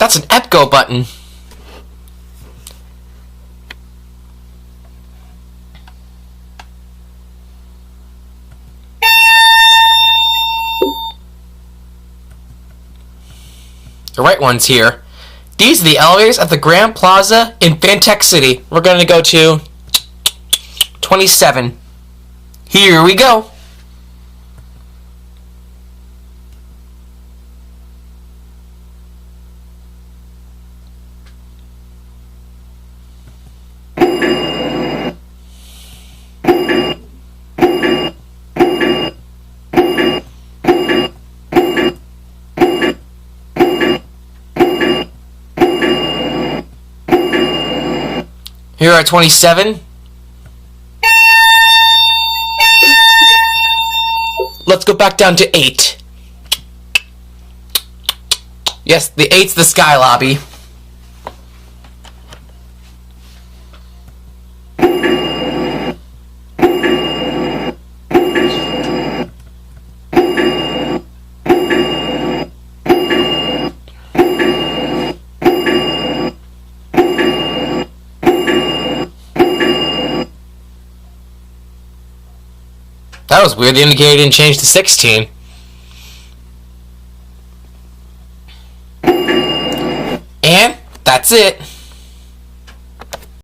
That's an EPCO button. The right one's here. These are the elevators at the Grand Plaza in Fantech City. We're going to go to 27. Here we go. Here are 27. Let's go back down to 8. Yes, the 8's the Sky Lobby. That was weird. The indicator didn't change to 16. And that's it.